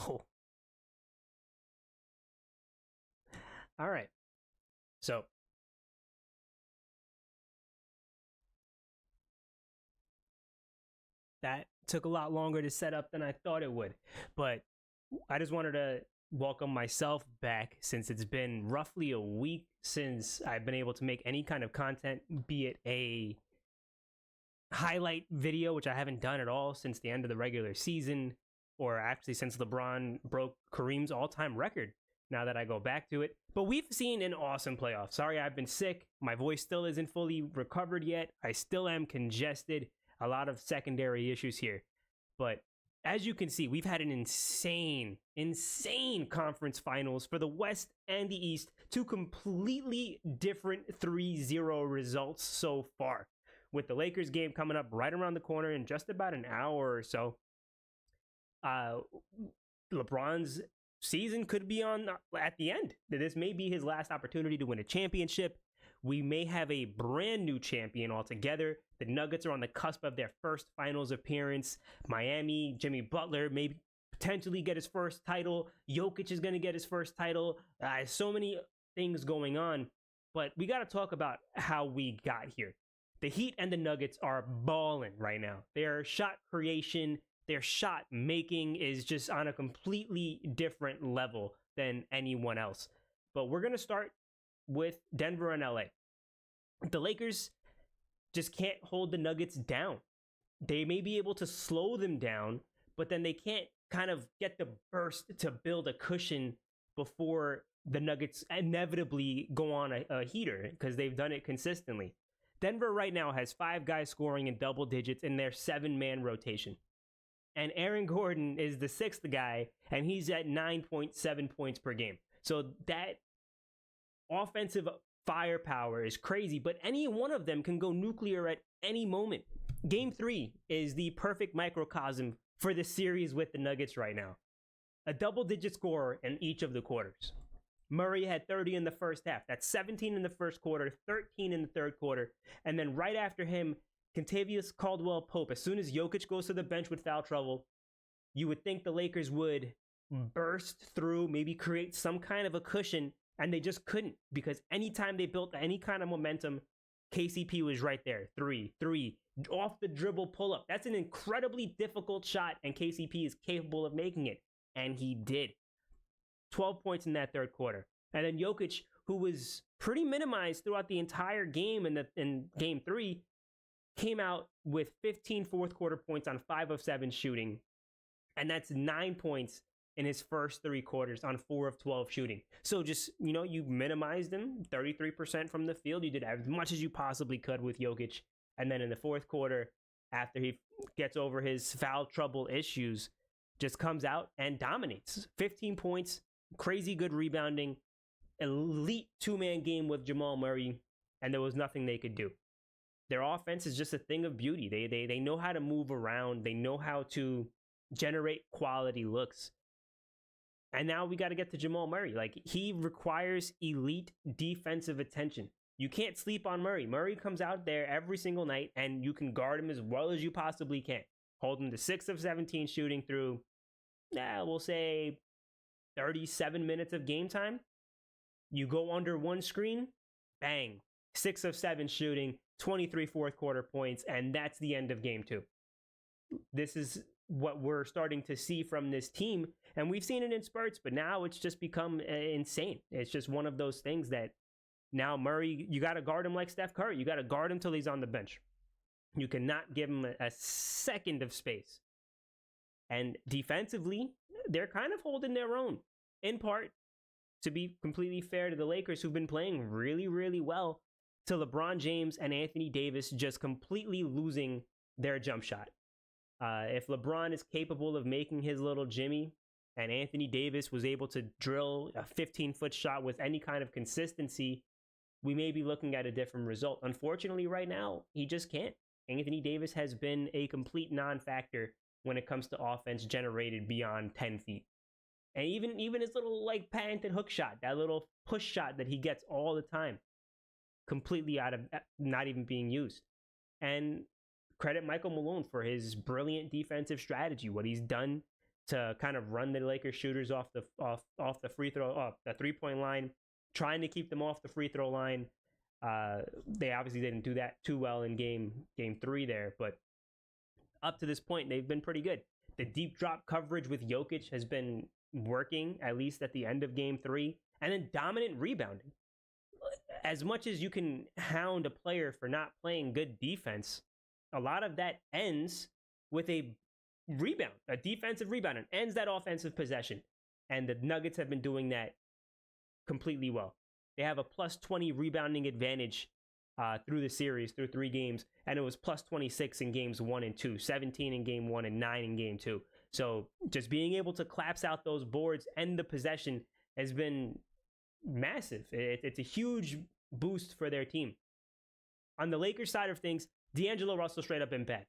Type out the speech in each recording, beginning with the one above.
Oh, all right. So that took a lot longer to set up than I thought it would. But I just wanted to welcome myself back since it's been roughly a week since I've been able to make any kind of content, be it a highlight video, which I haven't done at all since the end of the regular season, or actually since LeBron broke Kareem's all time record. Now that I go back to it, but we've seen an awesome playoff. Sorry, I've been sick. My voice still isn't fully recovered yet. I still am congested. A lot of secondary issues here. But as you can see, we've had an insane conference finals for the West and the East. Two completely different 3-0 results so far. With the Lakers game coming up right around the corner in just about an hour or so. LeBron's season could be on at the end. This may be his last opportunity to win a championship. We may have a brand new champion altogether. The Nuggets are on the cusp of their first finals appearance. Miami, Jimmy Butler may potentially get his first title. Jokic is going to get his first title. So many things going on. But we got to talk about how we got here. The Heat and the Nuggets are balling right now. Their shot creation, their shot making is just on a completely different level than anyone else. But we're going to start with Denver and LA. The Lakers just can't hold the Nuggets down. They may be able to slow them down, but then they can't kind of get the burst to build a cushion before the Nuggets inevitably go on a heater, because they've done it consistently. Denver right now has 5 guys scoring in double digits in their 7-man rotation. And Aaron Gordon is the 6th guy, and he's at 9.7 points per game. So that offensive firepower is crazy, but any one of them can go nuclear at any moment. Game 3 is the perfect microcosm for the series with the Nuggets right now. A double-digit scorer in each of the quarters. Murray had 30 in the first half. That's 17 in the first quarter, 13 in the third quarter. And then right after him, Kentavious Caldwell-Pope. As soon as Jokic goes to the bench with foul trouble, you would think the Lakers would burst through, maybe create some kind of a cushion, and they just couldn't, because anytime they built any kind of momentum, KCP was right there. 3, off the dribble pull-up. That's an incredibly difficult shot, and KCP is capable of making it. And he did. 12 points in that third quarter. And then Jokic, who was pretty minimized throughout the entire game in game 3, came out with 15 fourth quarter points on 5 of 7 shooting. And that's 9 points in his first 3 quarters on 4 of 12 shooting. So just, you minimized him, 33% from the field. You did as much as you possibly could with Jokic. And then in the fourth quarter, after he gets over his foul trouble issues, just comes out and dominates. 15 points, crazy good rebounding, elite 2-man game with Jamal Murray, and there was nothing they could do. Their offense is just a thing of beauty. They know how to move around. They know how to generate quality looks. And now we got to get to Jamal Murray. He requires elite defensive attention. You can't sleep on Murray. Murray comes out there every single night, and you can guard him as well as you possibly can. Hold him to 6 of 17 shooting through, we'll say 37 minutes of game time. You go under one screen, bang, 6 of 7 shooting, 23 fourth quarter points, and that's the end of game 2. This is what we're starting to see from this team, and we've seen it in spurts, but now it's just become insane. It's just one of those things that now Murray, you got to guard him like Steph Curry. You got to guard him till he's on the bench. You cannot give him a second of space. And defensively, they're kind of holding their own, in part, to be completely fair to the Lakers, who've been playing really, really well, to LeBron James and Anthony Davis just completely losing their jump shot. If LeBron is capable of making his little Jimmy, and Anthony Davis was able to drill a 15-foot shot with any kind of consistency, we may be looking at a different result. Unfortunately, right now, he just can't. Anthony Davis has been a complete non-factor when it comes to offense generated beyond 10 feet. And even his little patented hook shot, that little push shot that he gets all the time, completely out of not even being used. And credit Michael Malone for his brilliant defensive strategy, what he's done to kind of run the Lakers shooters off the free throw, off the 3-point line, trying to keep them off the free throw line. They obviously didn't do that too well in game 3 there, but up to this point, they've been pretty good. The deep drop coverage with Jokic has been working, at least at the end of game 3, and then dominant rebounding. As much as you can hound a player for not playing good defense, a lot of that ends with a rebound, a defensive rebound, and ends that offensive possession. And the Nuggets have been doing that completely well. They have a plus 20 rebounding advantage through the series, through 3 games, and it was plus 26 in games 1 and 2, 17 in game 1 and 9 in game 2. So just being able to collapse out those boards and the possession has been massive. It's a huge boost for their team. On the Lakers side of things, D'Angelo Russell straight up been bad.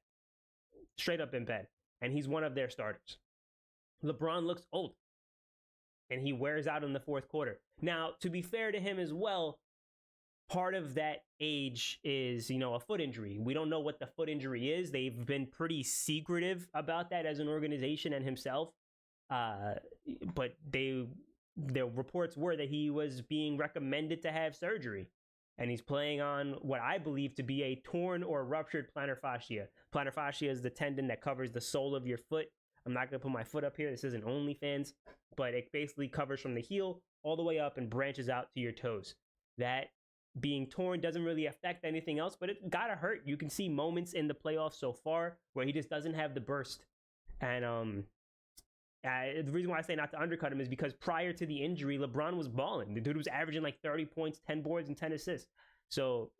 And he's one of their starters. LeBron looks old, and he wears out in the fourth quarter. Now, to be fair to him as well, part of that age is, a foot injury. We don't know what the foot injury is. They've been pretty secretive about that as an organization and himself. But the reports were that he was being recommended to have surgery. And he's playing on what I believe to be a torn or ruptured plantar fascia. Plantar fascia is the tendon that covers the sole of your foot. I'm not going to put my foot up here. This isn't OnlyFans. But it basically covers from the heel all the way up and branches out to your toes. That being torn doesn't really affect anything else, but it gotta hurt. You can see moments in the playoffs so far where he just doesn't have the burst. And the reason why I say not to undercut him is because prior to the injury, LeBron was balling. The dude was averaging like 30 points, 10 boards, and 10 assists. So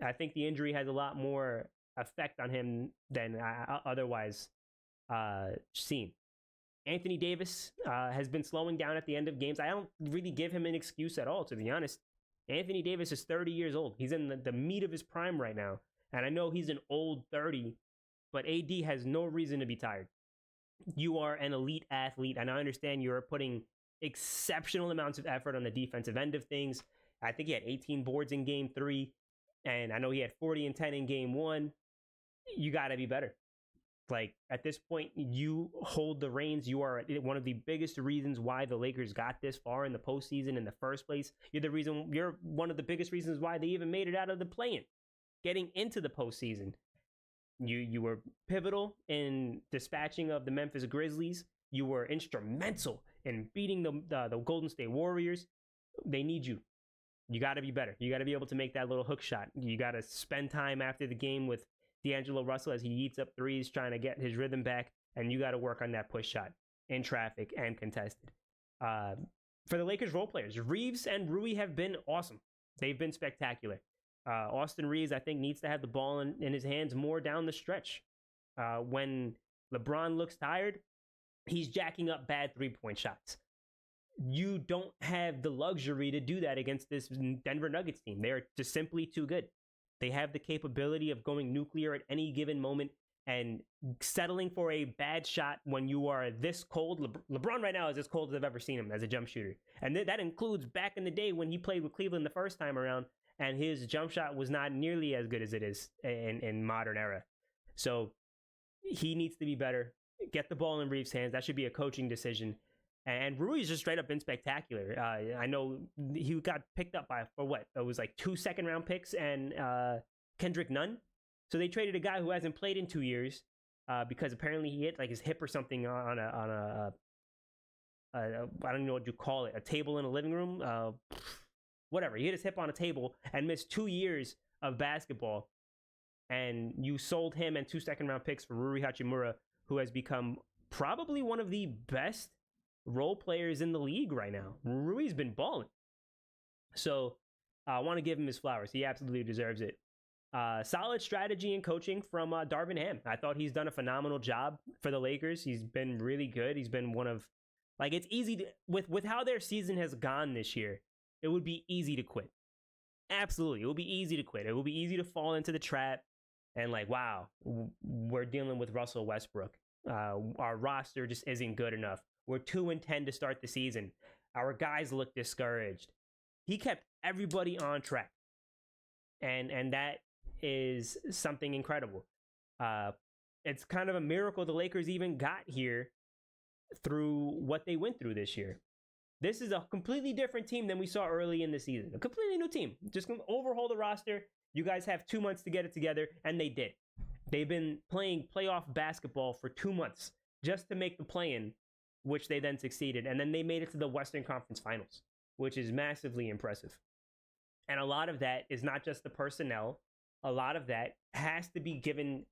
I think the injury has a lot more effect on him than otherwise seen. Anthony Davis has been slowing down at the end of games. I don't really give him an excuse at all, to be honest. Anthony Davis is 30 years old. He's in the meat of his prime right now. And I know he's an old 30, but AD has no reason to be tired. You are an elite athlete, and I understand you're putting exceptional amounts of effort on the defensive end of things. I think he had 18 boards in game 3, and I know he had 40 and 10 in game 1. You got to be better. Like, at this point, you hold the reins. You are one of the biggest reasons why the Lakers got this far in the postseason in the first place. You're one of the biggest reasons why they even made it out of the play-in, getting into the postseason. You were pivotal in dispatching of the Memphis Grizzlies. You were instrumental in beating the Golden State Warriors. They need you. You got to be better. You got to be able to make that little hook shot. You got to spend time after the game with D'Angelo Russell as he eats up threes, trying to get his rhythm back, and you got to work on that push shot in traffic and contested. For the Lakers role players, Reeves and Rui have been awesome. They've been spectacular. Austin Reeves, I think, needs to have the ball in his hands more down the stretch. When LeBron looks tired, he's jacking up bad three-point shots. You don't have the luxury to do that against this Denver Nuggets team. They're just simply too good. They have the capability of going nuclear at any given moment and settling for a bad shot when you are this cold. LeBron right now is as cold as I've ever seen him as a jump shooter. And that includes back in the day when he played with Cleveland the first time around, and his jump shot was not nearly as good as it is in modern era. So he needs to be better. Get the ball in Reeves' hands. That should be a coaching decision. And Rui's just straight up been spectacular. I know he got picked up for what? It was like 2 second-round picks and Kendrick Nunn. So they traded a guy who hasn't played in 2 years because apparently he hit like his hip or something on a I don't know what you call it, a table in a living room. Whatever. He hit his hip on a table and missed 2 years of basketball. And you sold him and 2 second-round picks for Rui Hachimura, who has become probably one of the best role players in the league right now. Rui's been balling. So I want to give him his flowers. He absolutely deserves it. Solid strategy and coaching from Darvin Ham. I thought he's done a phenomenal job for the Lakers. He's been really good. He's been one of, like, it's easy to, with how their season has gone this year, it would be easy to quit. Absolutely. It would be easy to quit. It would be easy to fall into the trap and like, wow, we're dealing with Russell Westbrook. Our roster just isn't good enough. We're 2-10 to start the season. Our guys look discouraged. He kept everybody on track. And that is something incredible. It's kind of a miracle the Lakers even got here through what they went through this year. This is a completely different team than we saw early in the season. A completely new team. Just gonna overhaul the roster. You guys have 2 months to get it together, and they did. They've been playing playoff basketball for 2 months just to make the play-in, which they then succeeded. And then they made it to the Western Conference Finals, which is massively impressive. And a lot of that is not just the personnel. A lot of that has to be given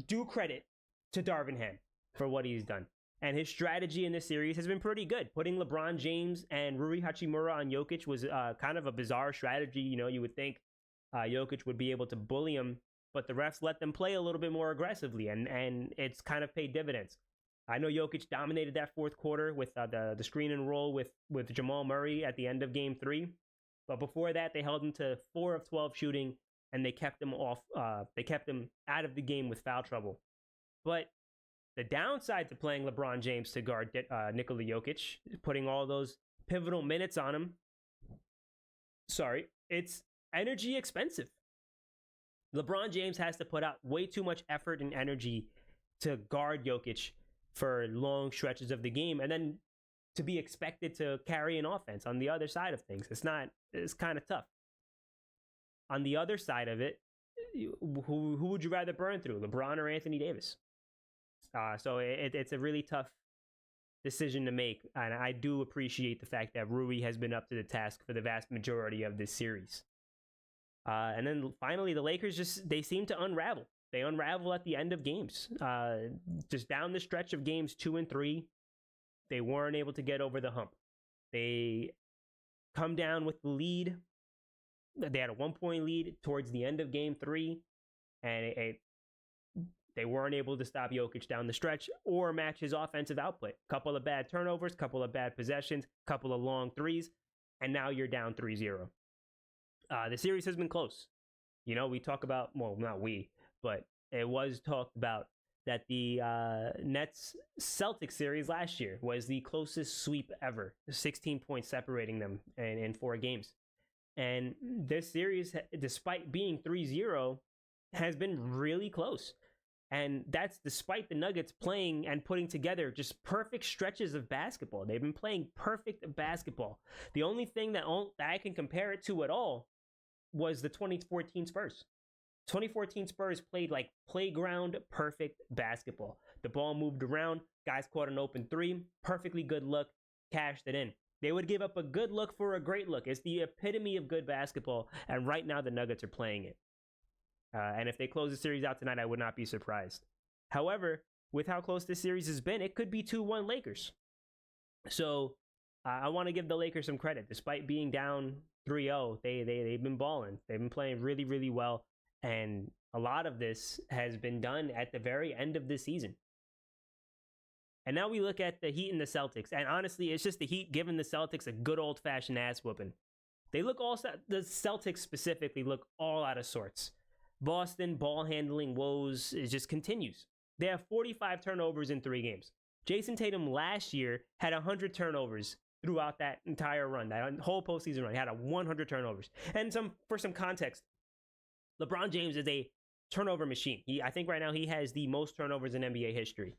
due credit to Darvin Ham for what he's done. And his strategy in this series has been pretty good. Putting LeBron James and Rui Hachimura on Jokic was kind of a bizarre strategy. You know, you would think Jokic would be able to bully him, but the refs let them play a little bit more aggressively, and it's kind of paid dividends. I know Jokic dominated that fourth quarter with the screen and roll with Jamal Murray at the end of Game 3, but before that, they held him to 4 of 12 shooting, and they kept him off. They kept him out of the game with foul trouble. But the downside to playing LeBron James to guard Nikola Jokic, putting all those pivotal minutes on him, it's energy expensive. LeBron James has to put out way too much effort and energy to guard Jokic for long stretches of the game, and then to be expected to carry an offense on the other side of things. It's kind of tough. On the other side of it, who would you rather burn through, LeBron or Anthony Davis? So it's a really tough decision to make, and I do appreciate the fact that Rui has been up to the task for the vast majority of this series. And then finally, the Lakers they seem to unravel. They unravel at the end of games. Just down the stretch of games 2 and 3, they weren't able to get over the hump. They come down with the lead. They had a 1-point lead towards the end of Game 3, and they weren't able to stop Jokic down the stretch or match his offensive output. Couple of bad turnovers, couple of bad possessions, couple of long threes, and now you're down 3-0. The series has been close. You know, we talk about, well, not we, but it was talked about that the Nets-Celtics series last year was the closest sweep ever, 16 points separating them in 4 games. And this series, despite being 3-0, has been really close. And that's despite the Nuggets playing and putting together just perfect stretches of basketball. They've been playing perfect basketball. The only thing that I can compare it to at all was the 2014 Spurs. 2014 Spurs played like playground perfect basketball. The ball moved around, guys caught an open 3, perfectly good look, cashed it in. They would give up a good look for a great look. It's the epitome of good basketball, and right now the Nuggets are playing it. And if they close the series out tonight, I would not be surprised. However, with how close this series has been, it could be 2-1 Lakers. So I want to give the Lakers some credit. Despite being down 3-0, they've been balling. They've been playing really, really well. And a lot of this has been done at the very end of the season. And now we look at the Heat and the Celtics. And honestly, it's just the Heat giving the Celtics a good old-fashioned ass whooping. The Celtics specifically look all out of sorts. Boston ball handling woes, it just continues. They have 45 turnovers in 3 games. Jason Tatum last year had 100 turnovers throughout that entire run, that whole postseason run. He had 100 turnovers. And for some context, LeBron James is a turnover machine. I think right now he has the most turnovers in NBA history.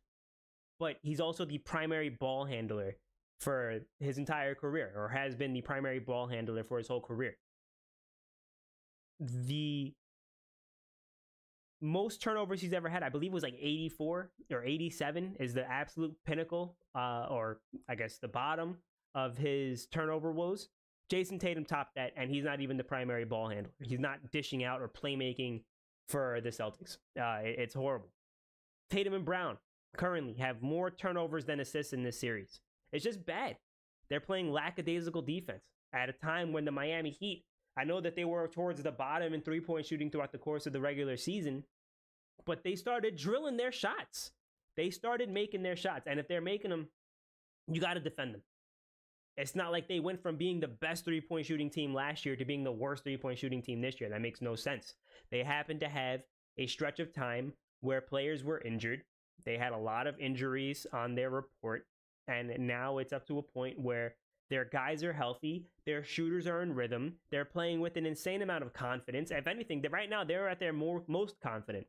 But he's also the primary ball handler for his entire career, or has been the primary ball handler for his whole career. The most turnovers he's ever had, I believe, was like 84 or 87 is the absolute pinnacle, or I guess the bottom of his turnover woes. Jason Tatum topped that, and he's not even the primary ball handler. He's not dishing out or playmaking for the Celtics. It's horrible. Tatum and Brown currently have more turnovers than assists in this series. It's just bad. They're playing lackadaisical defense at a time when the Miami Heat, I know that they were towards the bottom in three-point shooting throughout the course of the regular season, but they started drilling their shots. They started making their shots, and if they're making them, you got to defend them. It's not like they went from being the best three-point shooting team last year to being the worst three-point shooting team this year. That makes no sense. They happened to have a stretch of time where players were injured. They had a lot of injuries on their report, and now it's up to a point where their guys are healthy, their shooters are in rhythm, they're playing with an insane amount of confidence. If anything, right now they're at their most confident.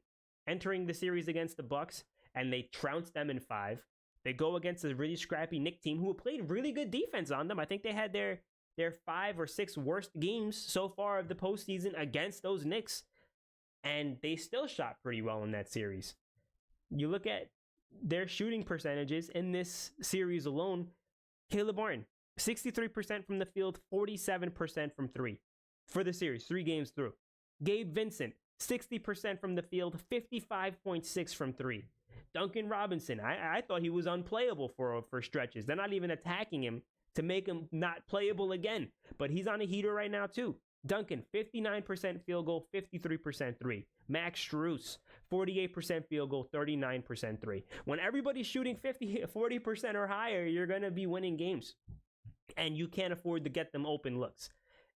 Entering the series against the Bucks, and they trounced them in 5. They go against a really scrappy Knicks team who played really good defense on them. I think they had their 5 or 6 worst games so far of the postseason against those Knicks, and they still shot pretty well in that series. You look at their shooting percentages in this series alone. Caleb Martin, 63% from the field, 47% from 3 for the series, 3 games through. Gabe Vincent, 60% from the field, 55.6 from 3. Duncan Robinson, I thought he was unplayable for stretches. They're not even attacking him to make him not playable again, but he's on a heater right now too. Duncan, 59% field goal, 53% 3. Max Strus, 48% field goal, 39% 3. When everybody's shooting 40% or higher, you're going to be winning games. And you can't afford to get them open looks.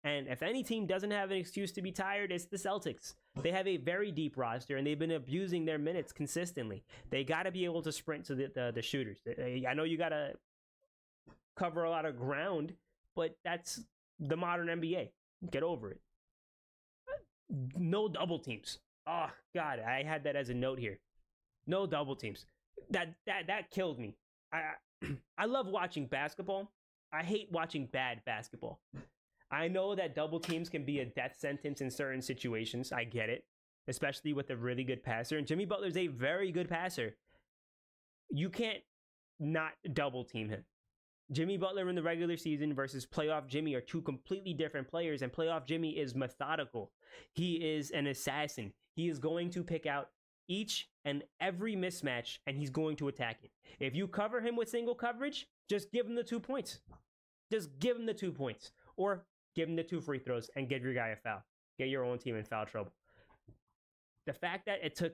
And if any team doesn't have an excuse to be tired, it's the Celtics. They have a very deep roster, and they've been abusing their minutes consistently. They got to be able to sprint to the shooters. I know you got to cover a lot of ground, but that's the modern NBA. Get over it. No double teams. Oh, God, I had that as a note here. No double teams. That killed me. I love watching basketball. I hate watching bad basketball. I know that double teams can be a death sentence in certain situations. I get it, especially with a really good passer. And Jimmy Butler's a very good passer. You can't not double team him. Jimmy Butler in the regular season versus playoff Jimmy are 2 completely different players, and playoff Jimmy is methodical. He is an assassin. He is going to pick out each and every mismatch, and he's going to attack it. If you cover him with single coverage, just give him the 2 points. Just give him the 2 points. Or give him the 2 free throws and give your guy a foul. Get your own team in foul trouble. The fact that it took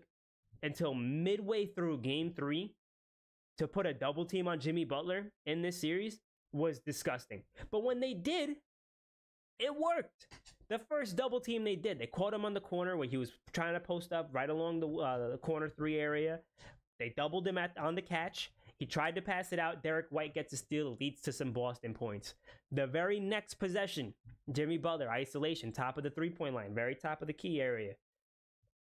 until midway through game 3 to put a double team on Jimmy Butler in this series was disgusting. But when they did, it worked. The first double team they did, they caught him on the corner when he was trying to post up right along the corner 3 area. They doubled him on the catch. He tried to pass it out. Derek White gets a steal, leads to some Boston points. The very next possession, Jimmy Butler, isolation, top of the 3-point line, very top of the key area.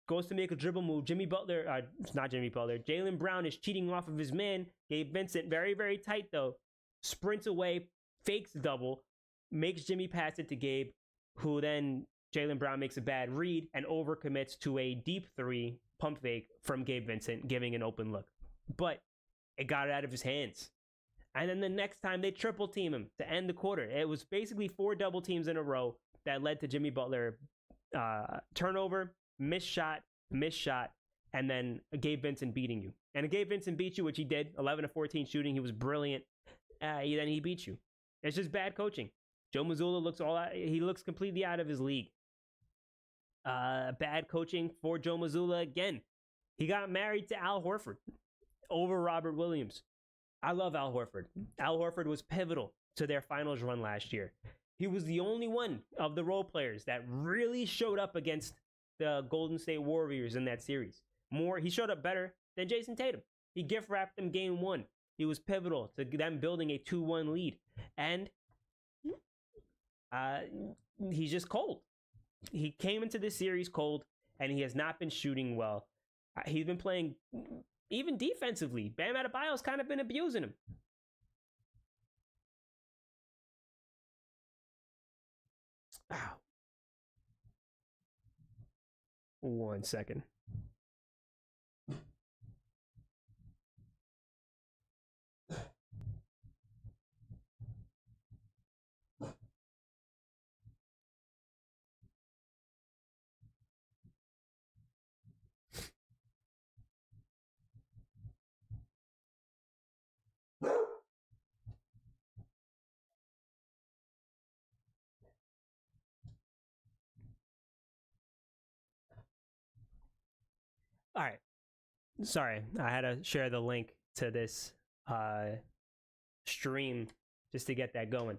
Goes to make a dribble move. Jaylen Brown is cheating off of his man. Gabe Vincent, very, very tight though. Sprints away, fakes the double, makes Jimmy pass it to Gabe, who then Jaylen Brown makes a bad read and overcommits to a deep 3 pump fake from Gabe Vincent, giving an open look. But it got it out of his hands. And then the next time they triple team him to end the quarter. It was basically 4 double teams in a row that led to Jimmy Butler turnover, missed shot, and then Gabe Vincent beating you. And Gabe Vincent beat you, which he did, 11 of 14 shooting. He was brilliant. Then he beat you. It's just bad coaching. Joe Mazzulla looks completely out of his league. Bad coaching for Joe Mazzulla again. He got married to Al Horford over Robert Williams. I love Al Horford. Al Horford was pivotal to their finals run last year. He was the only one of the role players that really showed up against the Golden State Warriors in that series. He showed up better than Jason Tatum. He gift wrapped them game 1. He was pivotal to them building a 2-1 lead. And he's just cold. He came into this series cold, and he has not been shooting well. He's been playing even defensively. Bam Adebayo's kind of been abusing him. Ow. 1 second. All right. Sorry, I had to share the link to this stream just to get that going.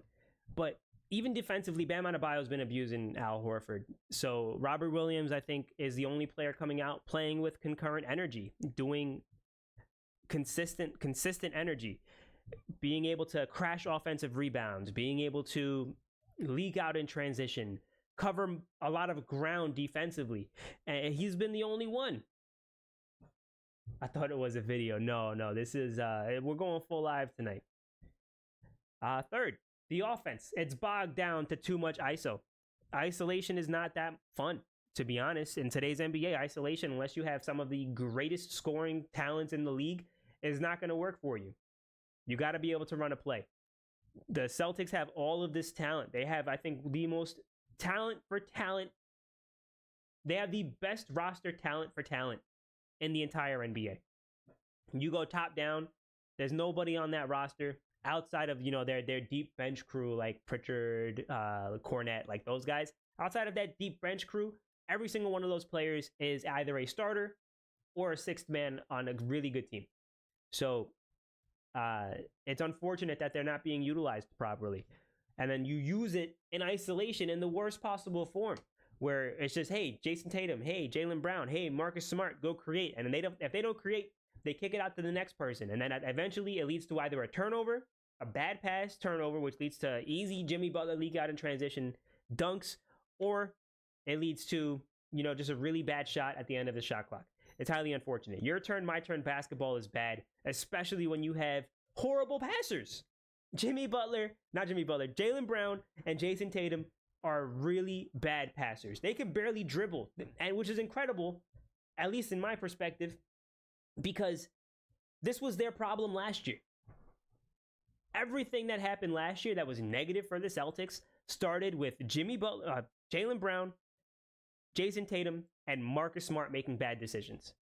But even defensively, Bam Adebayo's been abusing Al Horford. So Robert Williams, I think, is the only player coming out playing with concurrent energy, doing consistent energy, being able to crash offensive rebounds, being able to leak out in transition, cover a lot of ground defensively. And he's been the only one. I thought it was a video. No, this is we're going full live tonight. Third, the offense. It's bogged down to too much ISO. Isolation is not that fun, to be honest. In today's NBA, isolation, unless you have some of the greatest scoring talents in the league, is not going to work for you. You got to be able to run a play. The Celtics have all of this talent. They have, I think, the most talent for talent. They have the best roster talent for talent in the entire NBA. You go top down, there's nobody on that roster outside of, their deep bench crew like Pritchard, Cornette, like those guys. Outside of that deep bench crew, every single one of those players is either a starter or a sixth man on a really good team. So it's unfortunate that they're not being utilized properly. And then you use it in isolation in the worst possible form, where it's just, hey, Jason Tatum, hey, Jaylen Brown, hey, Marcus Smart, go create. And then if they don't create, they kick it out to the next person. And then eventually it leads to either a turnover, a bad pass turnover, which leads to easy Jimmy Butler leak out in transition dunks, or it leads to, just a really bad shot at the end of the shot clock. It's highly unfortunate. Your turn, my turn basketball is bad, especially when you have horrible passers. Jaylen Brown and Jason Tatum are really bad passers. They can barely dribble, and which is incredible, at least in my perspective, because this was their problem last year. Everything that happened last year that was negative for the Celtics started with Jaylen Brown, Jason Tatum, and Marcus Smart making bad decisions.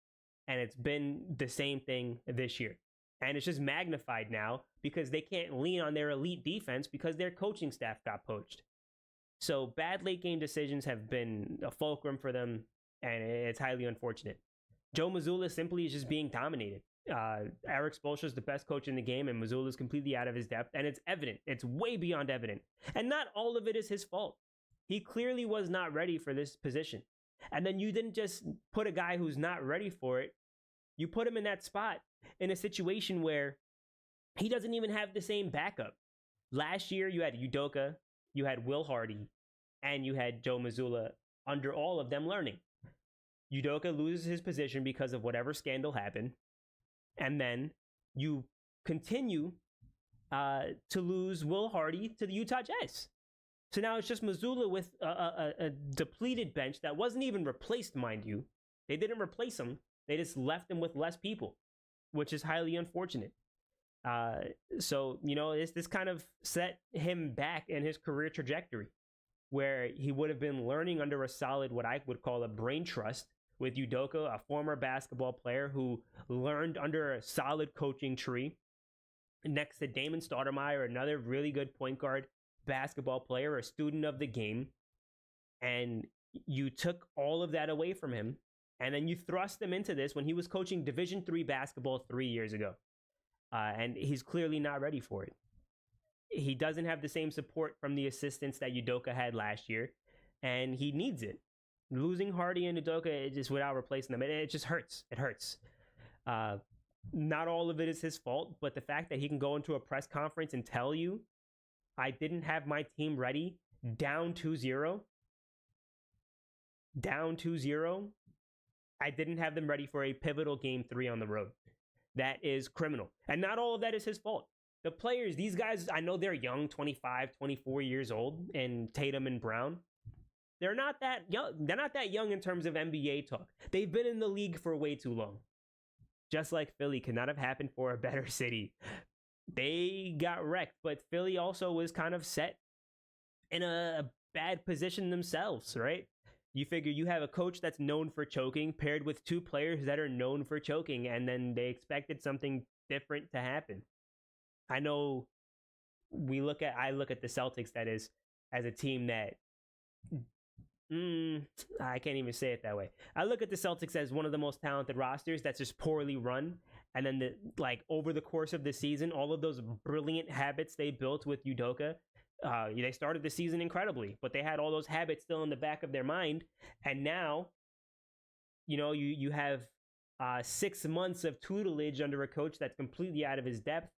And it's been the same thing this year. And it's just magnified now because they can't lean on their elite defense because their coaching staff got poached. So bad late game decisions have been a fulcrum for them, and it's highly unfortunate. Joe Mazzulla simply is just being dominated. Eric Spoelstra is the best coach in the game, and Mazzulla is completely out of his depth, and it's evident. It's way beyond evident. And not all of it is his fault. He clearly was not ready for this position. And then you didn't just put a guy who's not ready for it. You put him in that spot in a situation where he doesn't even have the same backup. Last year, you had Udoka, you had Will Hardy, and you had Joe Mazzulla under all of them learning. Udoka loses his position because of whatever scandal happened. And then you continue to lose Will Hardy to the Utah Jazz. So now it's just Mazzulla with a depleted bench that wasn't even replaced, mind you. They didn't replace him. They just left him with less people, which is highly unfortunate. So, this kind of set him back in his career trajectory, where he would have been learning under a solid, what I would call a brain trust, with Udoka, a former basketball player who learned under a solid coaching tree, next to Damon Stoudemire, another really good point guard basketball player, a student of the game. And you took all of that away from him, and then you thrust him into this when he was coaching Division III basketball 3 years ago. And he's clearly not ready for it. He doesn't have the same support from the assistants that Udoka had last year, and he needs it. Losing Hardy and Udoka just without replacing them, it just hurts. It hurts. Not all of it is his fault, but the fact that he can go into a press conference and tell you, I didn't have my team ready, down 2-0. I didn't have them ready for a pivotal game 3 on the road. That is criminal. And not all of that is his fault. The players, these guys, I know they're young, 25, 24 years old, and Tatum and Brown. They're not that young. They're not that young in terms of NBA talk. They've been in the league for way too long. Just like Philly could not have happened for a better city. They got wrecked, but Philly also was kind of set in a bad position themselves, right? You figure you have a coach that's known for choking paired with two players that are known for choking, and then they expected something different to happen. I know I look at the Celtics, that is, as a team that I can't even say it that way. I look at the Celtics as one of the most talented rosters that's just poorly run. And then over the course of the season, all of those brilliant habits they built with Udoka, they started the season incredibly, but they had all those habits still in the back of their mind. And now, you have 6 months of tutelage under a coach that's completely out of his depth.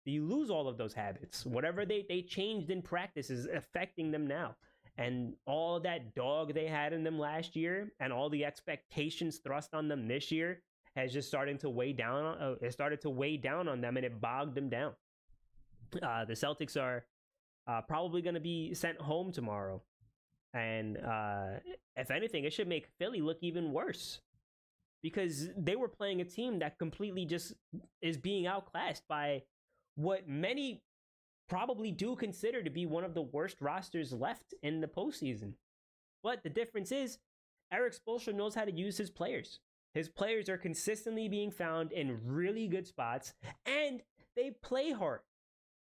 You lose all of those habits. Whatever they changed in practice is affecting them now. And all that dog they had in them last year and all the expectations thrust on them this year has just started to weigh down. It started to weigh down on them, and it bogged them down. The Celtics are probably going to be sent home tomorrow, and if anything, it should make Philly look even worse because they were playing a team that completely just is being outclassed by what many probably do consider to be one of the worst rosters left in the postseason. But the difference is Eric Spoelstra knows how to use his players. His players are consistently being found in really good spots, and they play hard.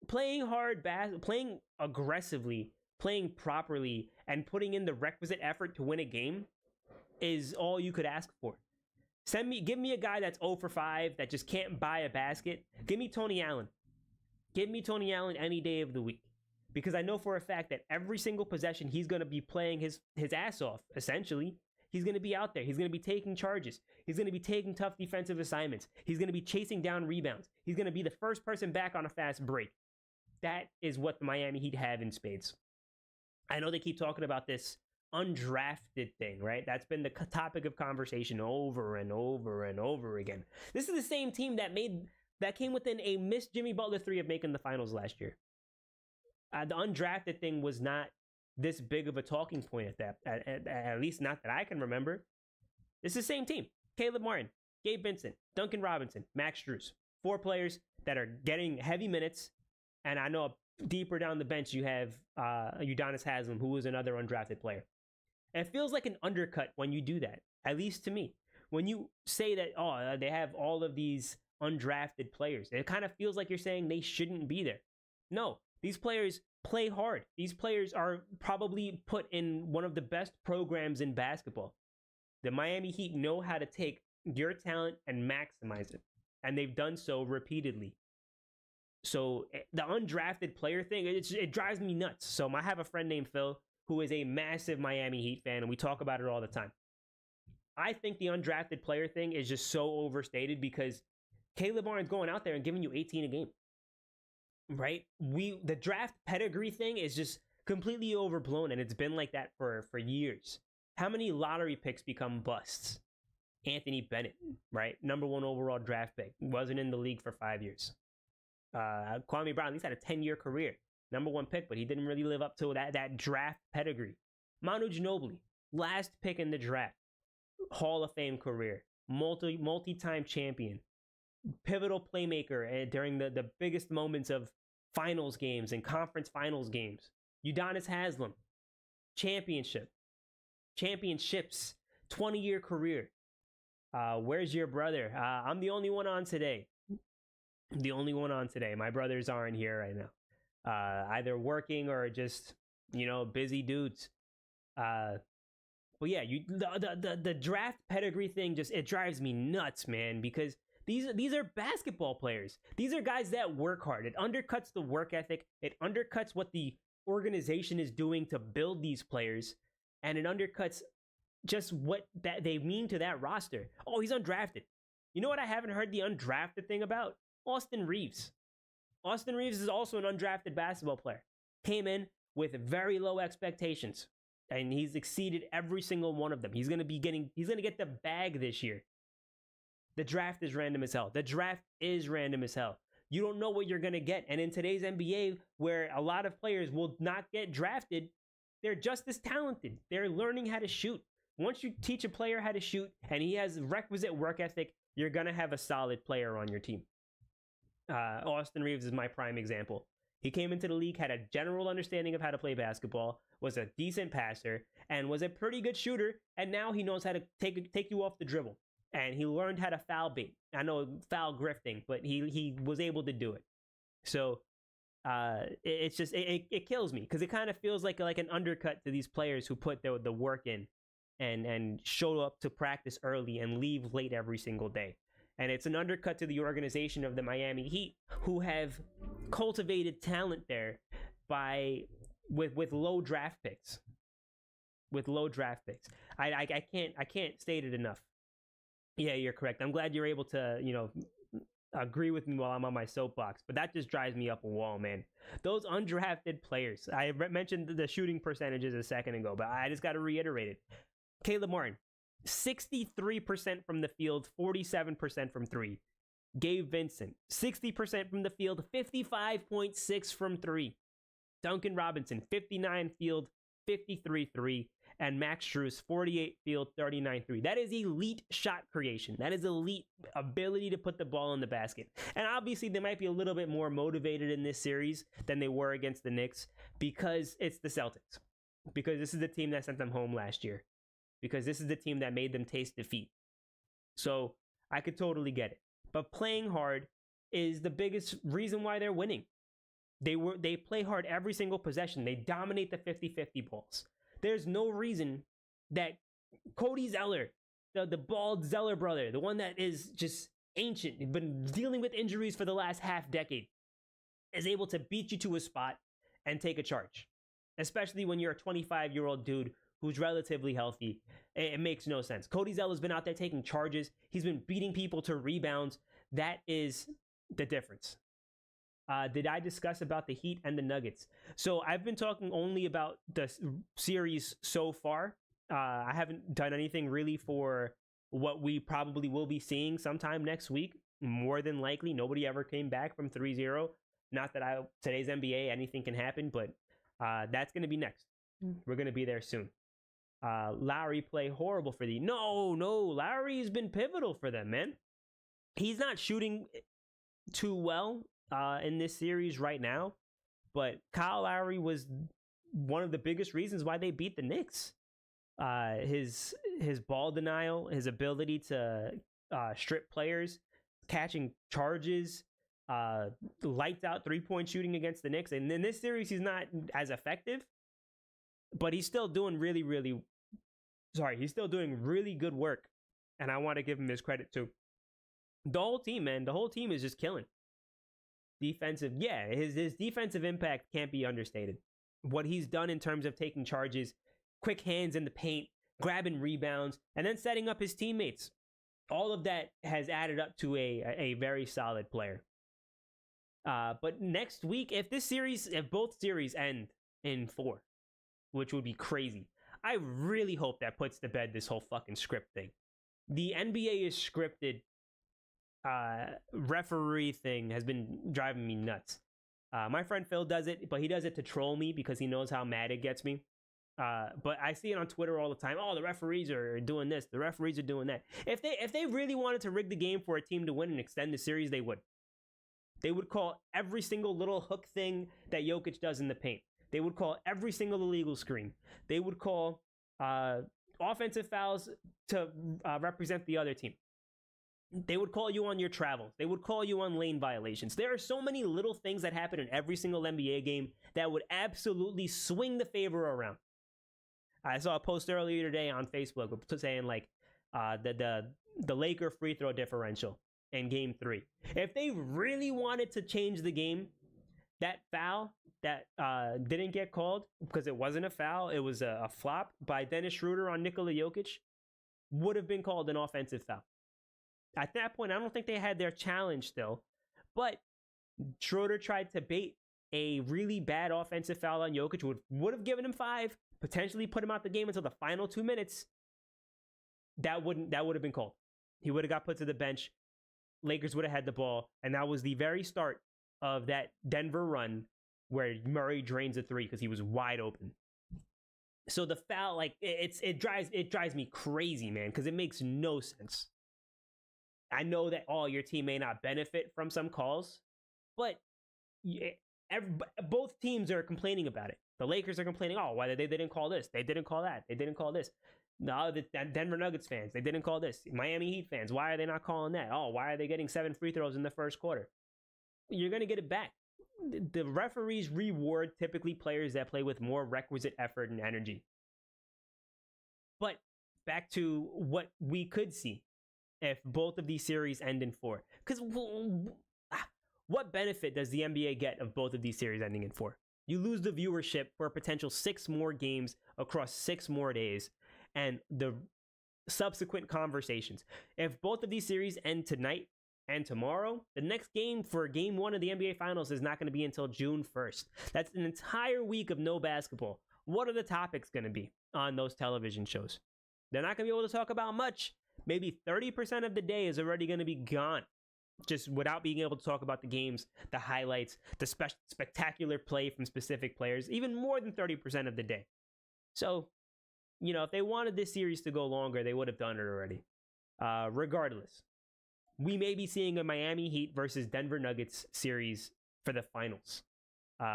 Playing hard, playing aggressively, playing properly, and putting in the requisite effort to win a game is all you could ask for. Give me a guy that's 0 for 5, that just can't buy a basket. Give me Tony Allen. Give me Tony Allen any day of the week. Because I know for a fact that every single possession he's going to be playing his ass off, essentially. He's going to be out there. He's going to be taking charges. He's going to be taking tough defensive assignments. He's going to be chasing down rebounds. He's going to be the first person back on a fast break. That is what the Miami Heat have in spades. I know they keep talking about this undrafted thing, right? That's been the topic of conversation over and over and over again. This is the same team that came within a missed Jimmy Butler 3 of making the finals last year. The undrafted thing was not this big of a talking point at least not that I can remember. It's the same team. Caleb Martin, Gabe Vincent, Duncan Robinson, Max Strus. 4 players that are getting heavy minutes. And I know deeper down the bench you have Udonis Haslem, who was another undrafted player. And it feels like an undercut when you do that, at least to me. When you say that, they have all of these undrafted players, it kind of feels like you're saying they shouldn't be there. No, these players play hard. These players are probably put in one of the best programs in basketball. The Miami Heat know how to take your talent and maximize it. And they've done so repeatedly. So the undrafted player thing, it drives me nuts. So I have a friend named Phil who is a massive Miami Heat fan, and we talk about it all the time. I think the undrafted player thing is just so overstated because Caleb Martin's going out there and giving you 18 a game, right? The draft pedigree thing is just completely overblown, and it's been like that for years. How many lottery picks become busts? Anthony Bennett, right? Number 1 overall draft pick. Wasn't in the league for 5 years. Kwame Brown at least had a 10-year career. Number 1 pick, but he didn't really live up to that draft pedigree. Manu Ginobili, last pick in the draft. Hall of Fame career. Multi-time champion. Pivotal playmaker during the biggest moments of finals games and conference finals games. Udonis Haslem. Championships. 20-year career. Where's your brother? I'm the only one on today. My brothers aren't here right now. Either working or just, busy dudes. But yeah, the draft pedigree thing it drives me nuts, man, because these are basketball players. These are guys that work hard. It undercuts the work ethic. It undercuts what the organization is doing to build these players, and it undercuts just what that they mean to that roster. Oh, he's undrafted. You know what I haven't heard the undrafted thing about? Austin Reeves. Austin Reeves is also an undrafted basketball player. Came in with very low expectations, and he's exceeded every single one of them. He's gonna get the bag this year. The draft is random as hell. You don't know what you're gonna get, and in today's NBA, where a lot of players will not get drafted, they're just as talented. They're learning how to shoot. Once you teach a player how to shoot, and he has requisite work ethic, you're gonna have a solid player on your team. Austin Reeves is my prime example. He came into the league, had a general understanding of how to play basketball, was a decent passer, and was a pretty good shooter, and now he knows how to take you off the dribble. And he learned how to foul bait. I know foul grifting, but he was able to do it. So it kills me because it kind of feels like an undercut to these players who put the work in and show up to practice early and leave late every single day. And it's an undercut to the organization of the Miami Heat, who have cultivated talent there with low draft picks. I can't state it enough. Yeah, you're correct. I'm glad you're able to, agree with me while I'm on my soapbox, but that just drives me up a wall, man. Those undrafted players. I mentioned the shooting percentages a second ago, but I just got to reiterate it. Caleb Martin, 63% from the field, 47% from three. Gabe Vincent, 60% from the field, 55.6 from three. Duncan Robinson, 59 field, 53 three. And Max Strus, 48 field, 39 three. That is elite shot creation. That is elite ability to put the ball in the basket. And obviously, they might be a little bit more motivated in this series than they were against the Knicks because it's the Celtics. Because this is the team that sent them home last year. Because this is the team that made them taste defeat. So I could totally get it. But playing hard is the biggest reason why they're winning. They play hard every single possession. They dominate the 50-50 balls. There's no reason that Cody Zeller, the bald Zeller brother, the one that is just ancient, been dealing with injuries for the last half decade, is able to beat you to a spot and take a charge. Especially when you're a 25-year-old dude who's relatively healthy. It makes no sense. Cody Zeller's been out there taking charges. He's been beating people to rebounds. That is the difference. Did I discuss about the Heat and the Nuggets? So I've been talking only about the series so far. I haven't done anything really for what we probably will be seeing sometime next week. More than likely, nobody ever came back from 3-0. Not that today's NBA, anything can happen, but that's going to be next. We're going to be there soon. Lowry play horrible for the... No, Lowry's been pivotal for them, man. He's not shooting too well in this series right now, but Kyle Lowry was one of the biggest reasons why they beat the Knicks. His ball denial, his ability to strip players, catching charges, lights out 3-point shooting against the Knicks. And in this series, he's not as effective, but he's still doing he's still doing really good work. And I want to give him his credit too. The whole team, man, the whole team is just killing. Defensive, his defensive impact can't be understated. What he's done in terms of taking charges, quick hands in the paint, grabbing rebounds, and then setting up his teammates. All of that has added up to a very solid player. But next week, if both series end in 4, which would be crazy, I really hope that puts to bed this whole fucking script thing. The NBA is scripted. Referee thing has been driving me nuts. My friend Phil does it, but he does it to troll me because he knows how mad it gets me. But I see it on Twitter all the time. Oh, the referees are doing this. The referees are doing that. If they really wanted to rig the game for a team to win and extend the series, they would. They would call every single little hook thing that Jokic does in the paint. They would call every single illegal screen. They would call offensive fouls to represent the other team. They would call you on your travels. They would call you on lane violations. There are so many little things that happen in every single NBA game that would absolutely swing the favor around. I saw a post earlier today on Facebook saying like the Laker free throw differential in Game 3. If they really wanted to change the game, that foul that didn't get called because it wasn't a foul, it was a flop by Dennis Schroeder on Nikola Jokic, would have been called an offensive foul. At that point, I don't think they had their challenge still, but Schroeder tried to bait a really bad offensive foul on Jokic, would have given him 5, potentially put him out the game until the final 2 minutes. That would have been called. He would have got put to the bench. Lakers would have had the ball, and that was the very start of that Denver run where Murray drains a 3 because he was wide open. So the foul, like it drives me crazy, man, because it makes no sense. I know that your team may not benefit from some calls, but both teams are complaining about it. The Lakers are complaining, why they didn't call this, they didn't call that, they didn't call this. No, the Denver Nuggets fans, they didn't call this. Miami Heat fans, why are they not calling that? Why are they getting 7 free throws in the first quarter? You're going to get it back. The referees reward typically players that play with more requisite effort and energy. But back to what we could see if both of these series end in 4. Because what benefit does the NBA get of both of these series ending in 4? You lose the viewership for a potential 6 more games across 6 more days and the subsequent conversations. If both of these series end tonight and tomorrow, the next game for Game 1 of the NBA Finals is not going to be until June 1st. That's an entire week of no basketball. What are the topics going to be on those television shows? They're not going to be able to talk about much. Maybe 30% of the day is already going to be gone, just without being able to talk about the games, the highlights, the spectacular play from specific players, even more than 30% of the day. So, if they wanted this series to go longer, they would have done it already. Regardless, we may be seeing a Miami Heat versus Denver Nuggets series for the finals.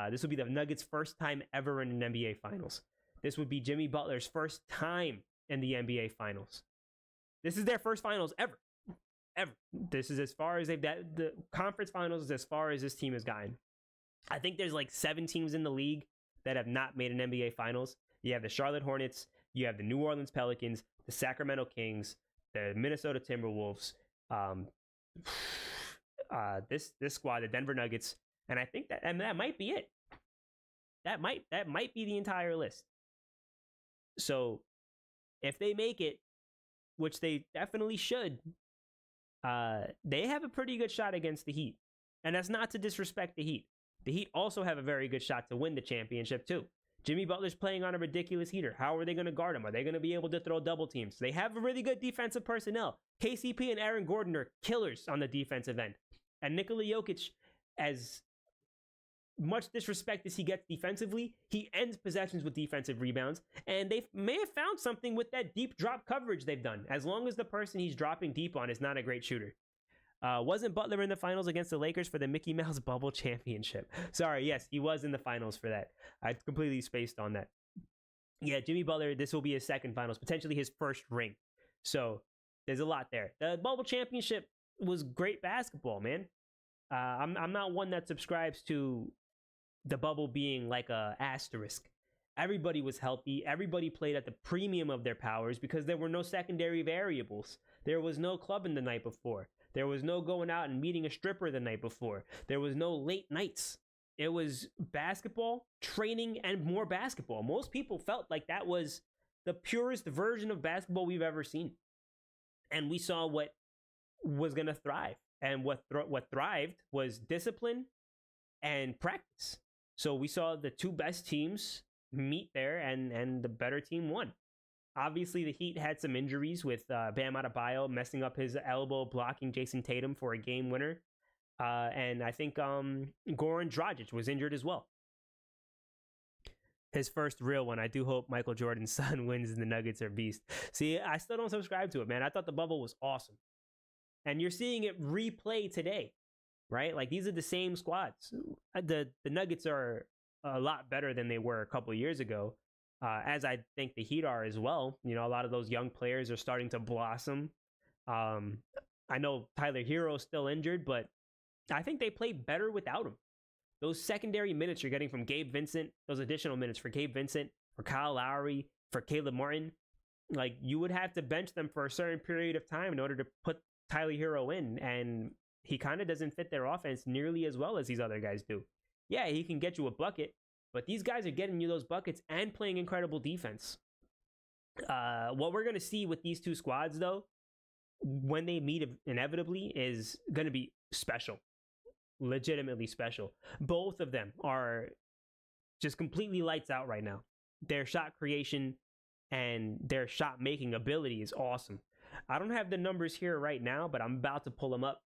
This would be the Nuggets' first time ever in an NBA Finals. This would be Jimmy Butler's first time in the NBA Finals. This is their first finals ever. This is as far as the conference finals is as far as this team has gotten. I think there's like 7 teams in the league that have not made an NBA Finals. You have the Charlotte Hornets, you have the New Orleans Pelicans, the Sacramento Kings, the Minnesota Timberwolves, this squad, the Denver Nuggets, and I think that might be it. That might be the entire list. So if they make it, which they definitely should, they have a pretty good shot against the Heat. And that's not to disrespect the Heat. The Heat also have a very good shot to win the championship too. Jimmy Butler's playing on a ridiculous heater. How are they going to guard him? Are they going to be able to throw double teams? They have a really good defensive personnel. KCP and Aaron Gordon are killers on the defensive end. And Nikola Jokic, as much disrespect as he gets defensively, he ends possessions with defensive rebounds. And they may have found something with that deep drop coverage they've done, as long as the person he's dropping deep on is not a great shooter. Wasn't Butler in the finals against the Lakers for the Mickey Mouse Bubble Championship? Sorry, yes, he was in the finals for that. I completely spaced on that. Yeah, Jimmy Butler, this will be his second finals, potentially his first ring. So there's a lot there. The Bubble Championship was great basketball, man. I'm not one that subscribes to the bubble being like a asterisk. Everybody was healthy. Everybody played at the premium of their powers because there were no secondary variables. There was no clubbing the night before. There was no going out and meeting a stripper the night before. There was no late nights. It was basketball, training, and more basketball. Most people felt like that was the purest version of basketball we've ever seen. And we saw what was going to thrive. And what thrived was discipline and practice. So we saw the two best teams meet there, and the better team won. Obviously, the Heat had some injuries with Bam Adebayo messing up his elbow, blocking Jason Tatum for a game winner. And I think Goran Dragic was injured as well. His first real one. I do hope Michael Jordan's son wins and the Nuggets are beast. See, I still don't subscribe to it, man. I thought the bubble was awesome. And you're seeing it replay today, right? Like, these are the same squads. The Nuggets are a lot better than they were a couple of years ago. As I think the Heat are as well. A lot of those young players are starting to blossom. I know Tyler Hero's still injured, but I think they play better without him. Those secondary minutes you're getting from Gabe Vincent, those additional minutes for Gabe Vincent, for Kyle Lowry, for Caleb Martin, like, you would have to bench them for a certain period of time in order to put Tyler Hero in, and he kind of doesn't fit their offense nearly as well as these other guys do. Yeah, he can get you a bucket, but these guys are getting you those buckets and playing incredible defense. What we're going to see with these two squads, though, when they meet inevitably, is going to be special. Legitimately special. Both of them are just completely lights out right now. Their shot creation and their shot making ability is awesome. I don't have the numbers here right now, but I'm about to pull them up.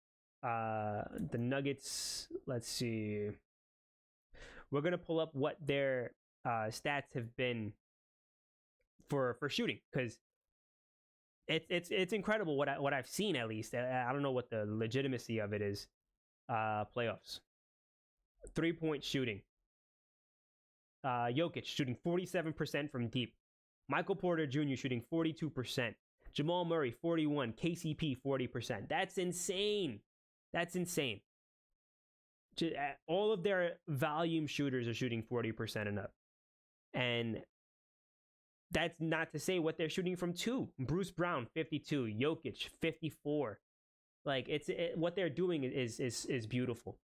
The Nuggets, let's see. We're going to pull up what their stats have been for shooting, because it's incredible what I've seen, at least. I don't know what the legitimacy of it is. Playoffs. 3-point shooting. Jokic shooting 47% from deep. Michael Porter Jr. shooting 42%. Jamal Murray 41%. KCP 40%. That's insane. That's insane. All of their volume shooters are shooting 40% and up. And that's not to say what they're shooting from two. Bruce Brown 52, Jokic 54. Like, what they're doing is beautiful.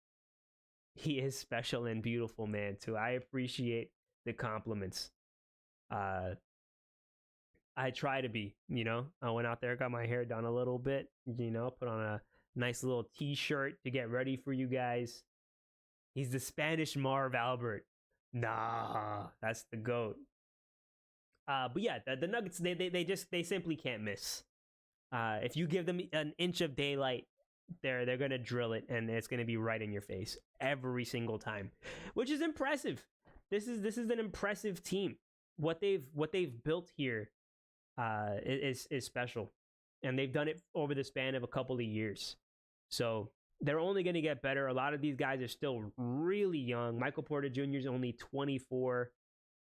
He is special and beautiful, man, too. I appreciate the compliments. I try to be, I went out there, got my hair done a little bit, put on a nice little t-shirt to get ready for you guys. He's the Spanish Marv Albert. Nah, that's the GOAT. But yeah, the Nuggets they simply can't miss. If you give them an inch of daylight, they're gonna drill it, and it's gonna be right in your face every single time, which is impressive. This is an impressive team. What they've built here is special, and they've done it over the span of a couple of years. So they're only going to get better. A lot of these guys are still really young. Michael Porter Jr. is only 24.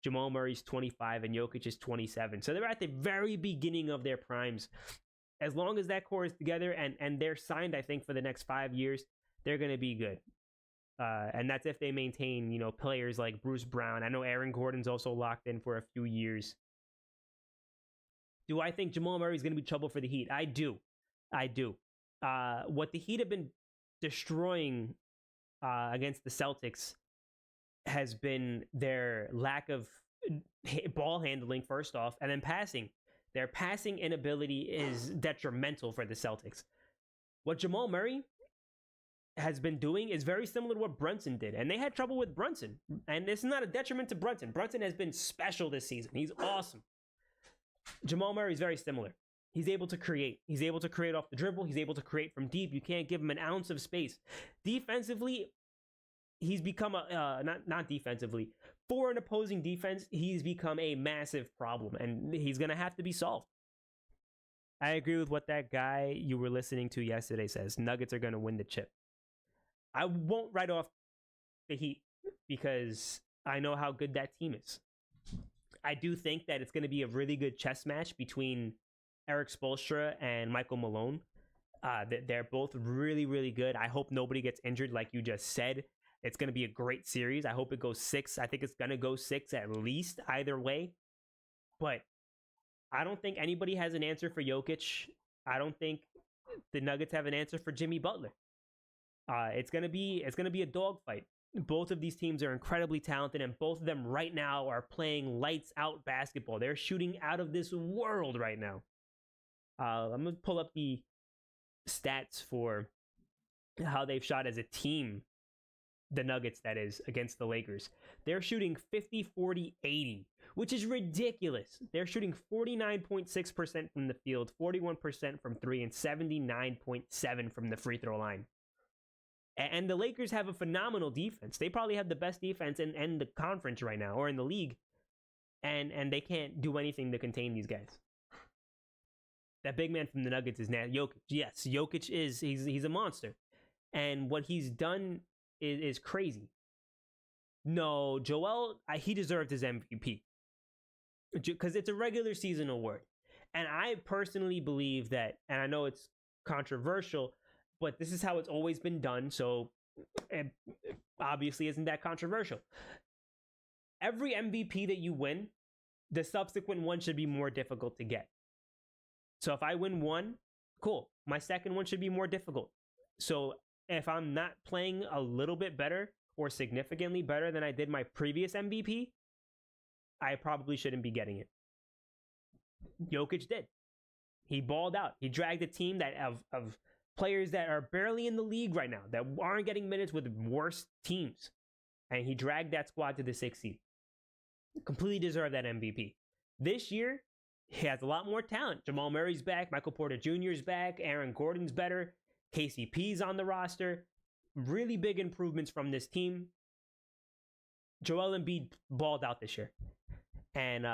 Jamal Murray's 25, and Jokic is 27. So they're at the very beginning of their primes. As long as that core is together and they're signed, I think, for the next 5 years, they're going to be good. And that's if they maintain, players like Bruce Brown. I know Aaron Gordon's also locked in for a few years. Do I think Jamal Murray's going to be trouble for the Heat? I do. What the Heat have been destroying against the Celtics has been their lack of ball handling, first off, and then passing. Their passing inability is detrimental for the Celtics. What Jamal Murray has been doing is very similar to what Brunson did, and they had trouble with Brunson. And this is not a detriment to Brunson. Brunson has been special this season. He's awesome. Jamal Murray is very similar. He's able to create. He's able to create off the dribble. He's able to create from deep. You can't give him an ounce of space. Defensively, he's become not defensively. For an opposing defense, he's become a massive problem, and he's going to have to be solved. I agree with what that guy you were listening to yesterday says. Nuggets are going to win the chip. I won't write off the Heat because I know how good that team is. I do think that it's going to be a really good chess match between Eric Spoelstra and Michael Malone. They're both really, really good. I hope nobody gets injured, like you just said. It's going to be a great series. I hope it goes 6. I think it's going to go 6 at least, either way. But I don't think anybody has an answer for Jokic. I don't think the Nuggets have an answer for Jimmy Butler. It's gonna be a dogfight. Both of these teams are incredibly talented, and both of them right now are playing lights out basketball. They're shooting out of this world right now. I'm gonna pull up the stats for how they've shot as a team. The Nuggets, that is, against the Lakers. They're shooting 50, 40, 80, which is ridiculous. They're shooting 49.6% from the field, 41% from 3, and 79.7% from the free throw line. And the Lakers have a phenomenal defense. They probably have the best defense in the conference right now, or in the league. And they can't do anything to contain these guys. That big man from the Nuggets is Jokic. Yes, Jokic he's a monster. And what he's done is crazy. No, Joel, he deserved his MVP. Because it's a regular season award. And I personally believe that, and I know it's controversial, but this is how it's always been done, so it obviously isn't that controversial. Every MVP that you win, the subsequent one should be more difficult to get. So if I win one, cool. My second one should be more difficult. So if I'm not playing a little bit better or significantly better than I did my previous MVP, I probably shouldn't be getting it. Jokic did. He balled out. He dragged a team that of players that are barely in the league right now, that aren't getting minutes with worse teams. And he dragged that squad to the 6th seed. Completely deserved that MVP. This year, he has a lot more talent. Jamal Murray's back. Michael Porter Jr. is back. Aaron Gordon's better. KCP's on the roster. Really big improvements from this team. Joel Embiid balled out this year. And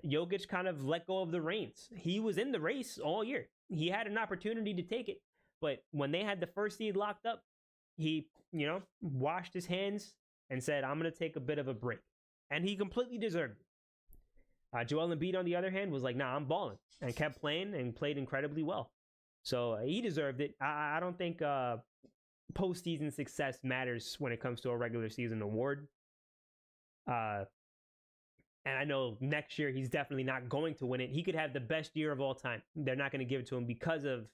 Jokic kind of let go of the reins. He was in the race all year. He had an opportunity to take it. But when they had the first seed locked up, he, washed his hands and said, I'm going to take a bit of a break. And he completely deserved it. Joel Embiid, on the other hand, was like, nah, I'm balling. And kept playing and played incredibly well. So he deserved it. I don't think postseason success matters when it comes to a regular season award. And I know next year he's definitely not going to win it. He could have the best year of all time. They're not going to give it to him because of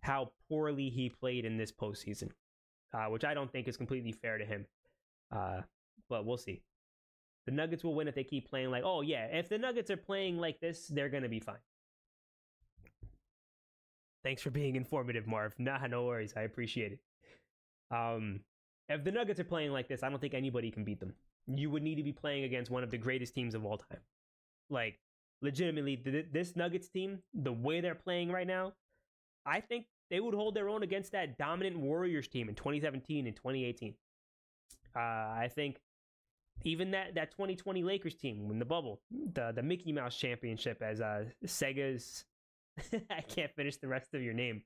how poorly he played in this postseason, which I don't think is completely fair to him. But we'll see. The Nuggets will win if they keep playing like, oh yeah, if the Nuggets are playing like this, they're going to be fine. Thanks for being informative, Marv. Nah, no worries. I appreciate it. If the Nuggets are playing like this, I don't think anybody can beat them. You would need to be playing against one of the greatest teams of all time. Like, legitimately, this Nuggets team, the way they're playing right now, I think they would hold their own against that dominant Warriors team in 2017 and 2018. I think even that 2020 Lakers team in the bubble, the Mickey Mouse Championship, as Sega's I can't finish the rest of your name,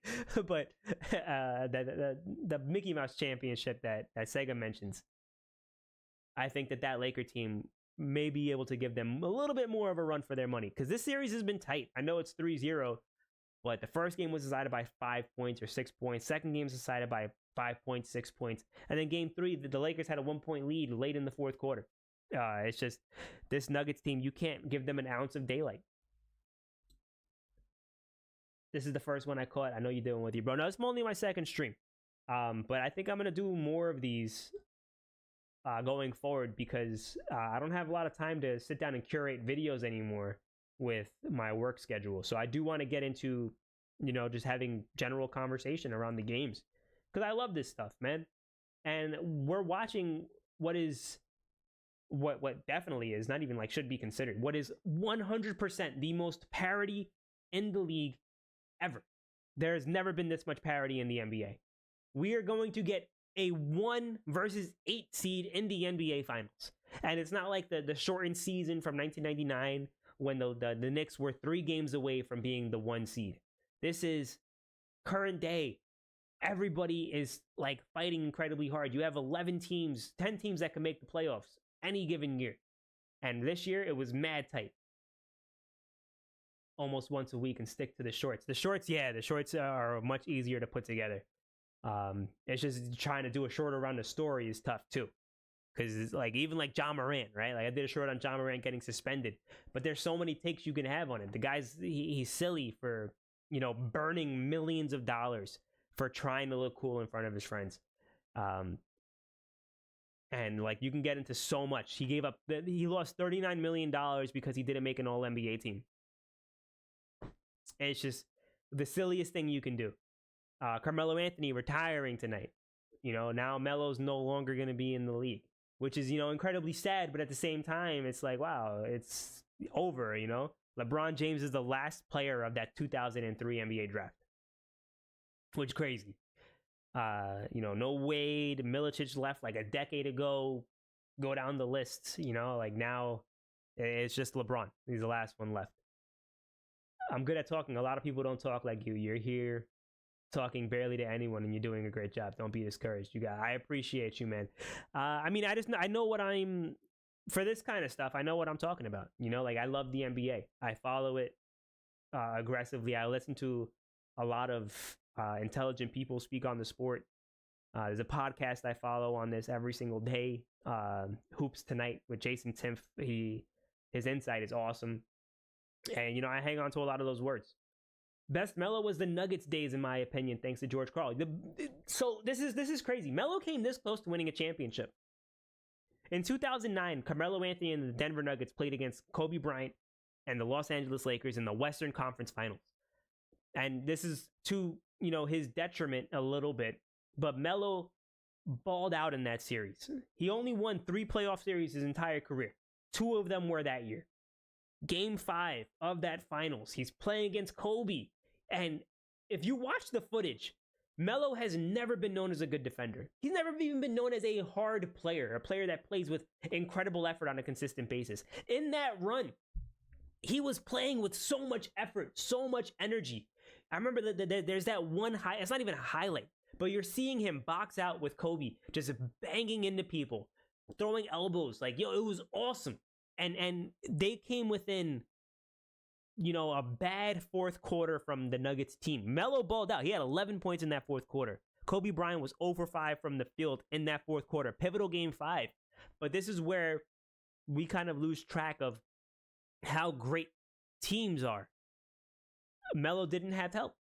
but the Mickey Mouse Championship that Sega mentions, I think that Laker team may be able to give them a little bit more of a run for their money, because this series has been tight. I know it's 3-0, but the first game was decided by 5 points or 6 points. Second game was decided by 5 points, 6 points. And then game 3, the Lakers had a 1-point lead late in the fourth quarter. It's just, this Nuggets team, you can't give them an ounce of daylight. This is the first one I caught. I know you're doing with you, bro. No, it's only my second stream. But I think I'm going to do more of these going forward, because I don't have a lot of time to sit down and curate videos anymore with my work schedule. So I do want to get into, just having general conversation around the games, because I love this stuff, man. And we're watching what definitely is not even like should be considered, what is 100% the most parity in the league ever. There's never been this much parity in the NBA. We are going to get a 1 versus 8 seed in the NBA Finals. And it's not like the shortened season from 1999 when the Knicks were 3 games away from being the 1 seed. This is current day. Everybody is like fighting incredibly hard. You have 11 teams, 10 teams that can make the playoffs any given year. And this year it was mad tight. Almost once a week, and stick to the shorts. The shorts are much easier to put together. It's just trying to do a short around the story is tough too, because it's like, even like John Morant, right? Like I did a short on John Morant getting suspended, but there's so many takes you can have on it. The guy's he's silly for burning millions of dollars for trying to look cool in front of his friends. And like you can get into so much. He lost $39 million because he didn't make an All-NBA team. It's just the silliest thing you can do. Carmelo Anthony retiring tonight. Now Melo's no longer going to be in the league, which is, incredibly sad. But at the same time, it's like, wow, it's over, LeBron James is the last player of that 2003 NBA draft, which is crazy. No Wade, Milicic left like a decade ago. Go down the list, like now it's just LeBron. He's the last one left. I'm good at talking. A lot of people don't talk like you. You're here talking barely to anyone, and you're doing a great job. Don't be discouraged. I appreciate you, man. I know what I'm, for this kind of stuff, I know what I'm talking about. Like I love the NBA. I follow it aggressively. I listen to a lot of intelligent people speak on the sport. There's a podcast I follow on this every single day. Hoops Tonight with Jason Timpf. His insight is awesome. And, I hang on to a lot of those words. Best Melo was the Nuggets days, in my opinion, thanks to George Karl. So this is crazy. Melo came this close to winning a championship. In 2009, Carmelo Anthony and the Denver Nuggets played against Kobe Bryant and the Los Angeles Lakers in the Western Conference Finals. And this is to, his detriment a little bit, but Melo balled out in that series. He only won 3 playoff series his entire career. 2 of them were that year. Game 5 of that finals, he's playing against Kobe. And if you watch the footage, Melo has never been known as a good defender. He's never even been known as a hard player, a player that plays with incredible effort on a consistent basis. In that run, he was playing with so much effort, so much energy. I remember that there's that one it's not even a highlight, but you're seeing him box out with Kobe, just banging into people, throwing elbows. Like, it was awesome. And they came within, a bad fourth quarter from the Nuggets team. Melo balled out. He had 11 points in that fourth quarter. Kobe Bryant was 0 for 5 from the field in that fourth quarter. Pivotal game 5. But this is where we kind of lose track of how great teams are. Melo didn't have help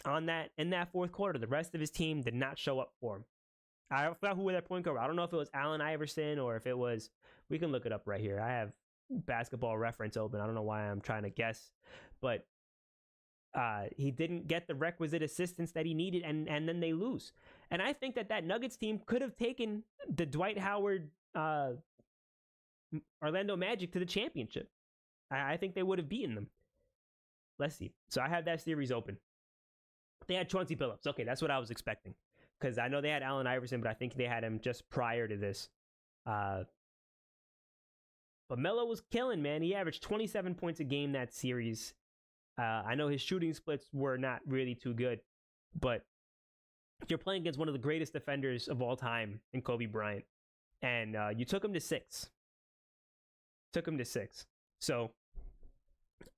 in that fourth quarter. The rest of his team did not show up for him. I forgot who was that point guard. I don't know if it was Allen Iverson or if it was, we can look it up right here. I have Basketball Reference open. I don't know why I'm trying to guess, but he didn't get the requisite assistance that he needed, and then they lose. And I think that Nuggets team could have taken the Dwight Howard Orlando Magic to the championship. I think they would have beaten them. Let's see. So I have that series open. They had Chauncey Billups. Okay, that's what I was expecting. Because I know they had Allen Iverson, but I think they had him just prior to this. But Melo was killing, man. He averaged 27 points a game that series. I know his shooting splits were not really too good, but you're playing against one of the greatest defenders of all time in Kobe Bryant, and you took him to 6. So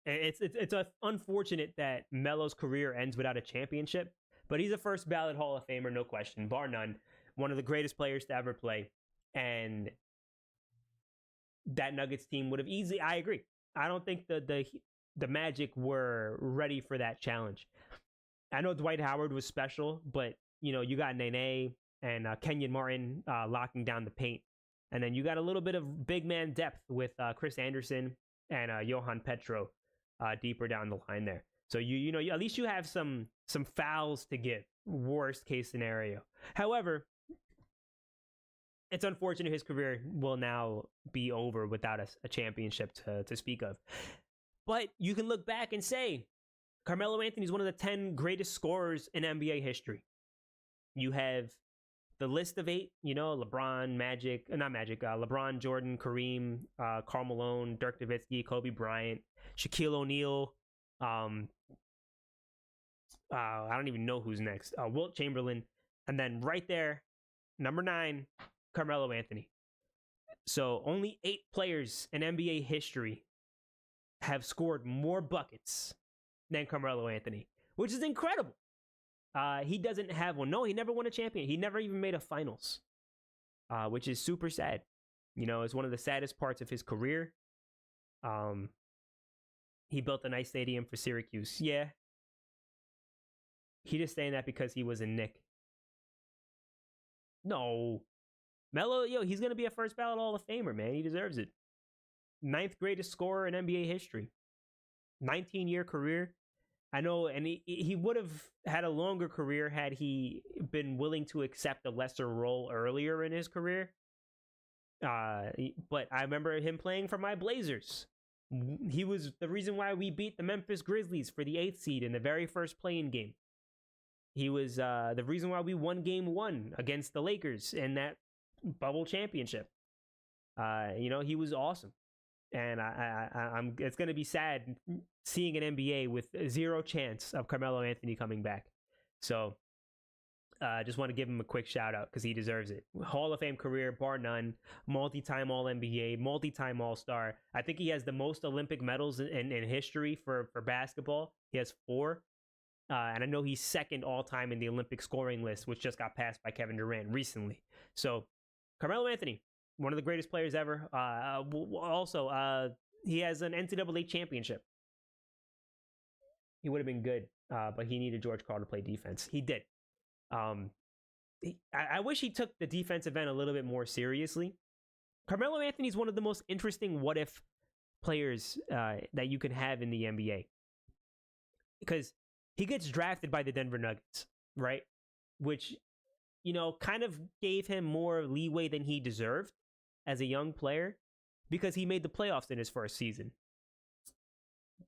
it's unfortunate that Melo's career ends without a championship, but he's a first ballot Hall of Famer, no question, bar none. One of the greatest players to ever play, and that Nuggets team would have easily. I agree. I don't think the Magic were ready for that challenge. I know Dwight Howard was special, but you got Nene and Kenyon Martin locking down the paint, and then you got a little bit of big man depth with Chris Anderson and Johan Petro deeper down the line there. So you at least you have some fouls to give. Worst case scenario. However, it's unfortunate his career will now be over without a championship to speak of. But you can look back and say, Carmelo Anthony is one of the 10 greatest scorers in NBA history. You have the list of 8, LeBron, LeBron, Jordan, Kareem, Karl Malone, Dirk Nowitzki, Kobe Bryant, Shaquille O'Neal. I don't even know who's next. Wilt Chamberlain. And then right there, number 9, Carmelo Anthony. So only 8 players in NBA history have scored more buckets than Carmelo Anthony, which is incredible. He doesn't have one. No, he never won a champion. He never even made a finals, which is super sad. It's one of the saddest parts of his career. He built a nice stadium for Syracuse. Yeah. He just saying that because he was a Knick. No. Melo, he's going to be a first ballot Hall of Famer, man. He deserves it. 9th greatest scorer in NBA history. 19-year career. I know, and he would have had a longer career had he been willing to accept a lesser role earlier in his career. But I remember him playing for my Blazers. He was the reason why we beat the Memphis Grizzlies for the 8th seed in the very first play-in game. He was the reason why we won Game 1 against the Lakers in that bubble championship. He was awesome. And I'm. It's going to be sad seeing an NBA with 0 chance of Carmelo Anthony coming back. So I just want to give him a quick shout out because he deserves it. Hall of Fame career, bar none. Multi-time All-NBA, multi-time All-Star. I think he has the most Olympic medals in history for basketball. He has 4. And I know he's second all-time in the Olympic scoring list, which just got passed by Kevin Durant recently. So Carmelo Anthony, one of the greatest players ever. Also, he has an NCAA championship. He would have been good, but he needed George Karl to play defense. He did. I wish he took the defensive end a little bit more seriously. Carmelo Anthony is one of the most interesting what-if players that you can have in the NBA. Because he gets drafted by the Denver Nuggets, right? Which, kind of gave him more leeway than he deserved as a young player because he made the playoffs in his first season.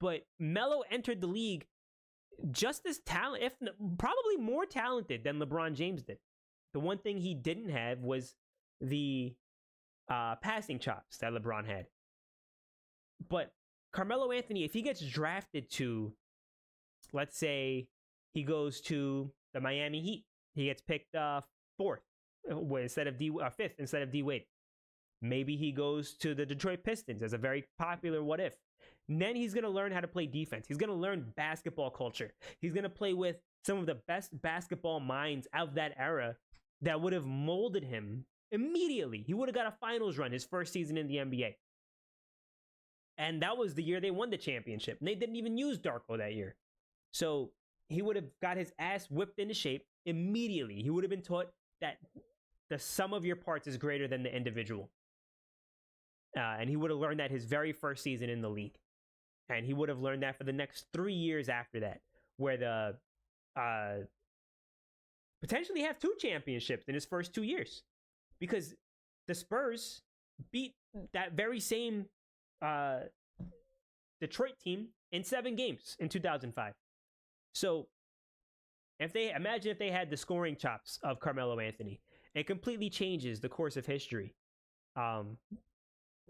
But Melo entered the league just as talented, if probably more talented than LeBron James did. The one thing he didn't have was the passing chops that LeBron had. But Carmelo Anthony, if he gets drafted to, let's say he goes to the Miami Heat, he gets picked 4th instead of 5th instead of D Wade. Maybe he goes to the Detroit Pistons as a very popular what if. And then he's going to learn how to play defense. He's going to learn basketball culture. He's going to play with some of the best basketball minds of that era that would have molded him immediately. He would have got a finals run his first season in the NBA. And that was the year they won the championship. And they didn't even use Darko that year. So he would have got his ass whipped into shape immediately. He would have been taught that the sum of your parts is greater than the individual. And he would have learned that his very first season in the league. And he would have learned that for the next 3 years after that, where the potentially have 2 championships in his first 2 years. Because the Spurs beat that very same Detroit team in 7 games in 2005. So imagine if they had the scoring chops of Carmelo Anthony, it completely changes the course of history. Um,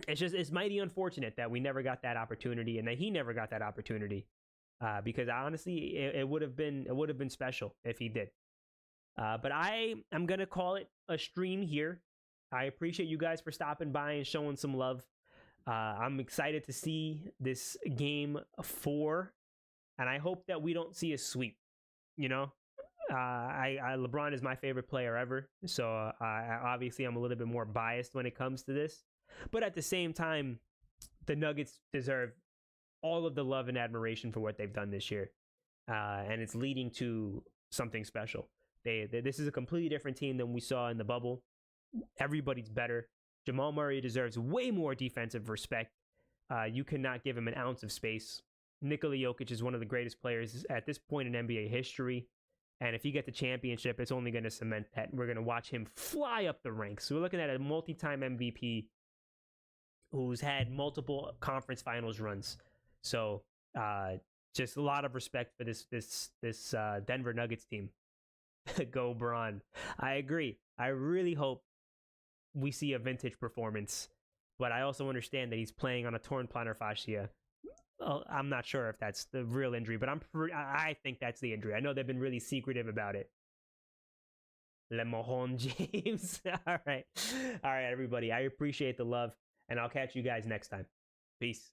it's mighty unfortunate that we never got that opportunity and that he never got that opportunity. Because honestly, it would have been special if he did. But I'm gonna call it a stream here. I appreciate you guys for stopping by and showing some love. I'm excited to see this game 4, and I hope that we don't see a sweep. You know, LeBron is my favorite player ever, so obviously I'm a little bit more biased when it comes to this. But at the same time, the Nuggets deserve all of the love and admiration for what they've done this year, and it's leading to something special. This is a completely different team than we saw in the bubble. Everybody's better. Jamal Murray deserves way more defensive respect. You cannot give him an ounce of space. Nikola Jokic is one of the greatest players at this point in NBA history. And if he gets the championship, it's only going to cement that. We're going to watch him fly up the ranks. So we're looking at a multi-time MVP who's had multiple conference finals runs. So just a lot of respect for this Denver Nuggets team. Go Bron. I agree. I really hope we see a vintage performance, but I also understand that he's playing on a torn plantar fascia. I'm not sure if that's the real injury, but I think that's the injury. I know they've been really secretive about it. LeMahon James. All right, everybody. I appreciate the love, and I'll catch you guys next time. Peace.